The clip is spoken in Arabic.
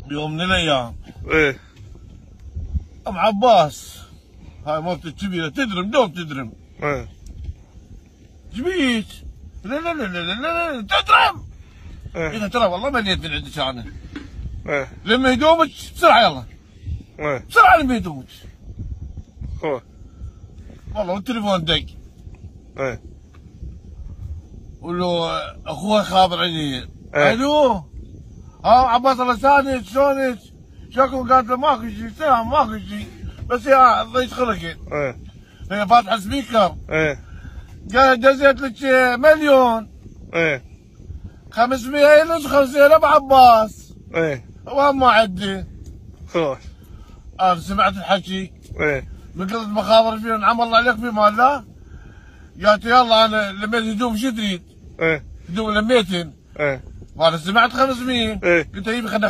بيوم من الايام ايه ام عباس هاي مرتي الكبيره تدرم دوم تدرم. ايه جبيت لا لا لا لا لا لا تدرم. ايه قلت ترى والله مليت من عندك انا. ايه لما يدومك بسرعه يلا. ايه بسرعه لما يدومك. خوي والله والتليفون دق. ايه قول له اخوي خابر عني. ايه الو ها عباس الله يسعدك شلونك؟ شكو؟ قالت له ماكو شيء سلام ماكو شيء بس يا ضيق خلقي. ايه هي فاتحه سبيكر. ايه قالت دزيت لك مليون ايه 500 نسخه زينب ابو عباس. ايه وهم ما عندي. خوي انا سمعت الحكي ايه من قلت مخابر فيه نعم الله عليك في مال لا. قالت يلا انا لميت هدوم شو تريد؟ ايه هدوم لميتن. ايه وانا سمعت 500 ايه قلت هيبي خلينا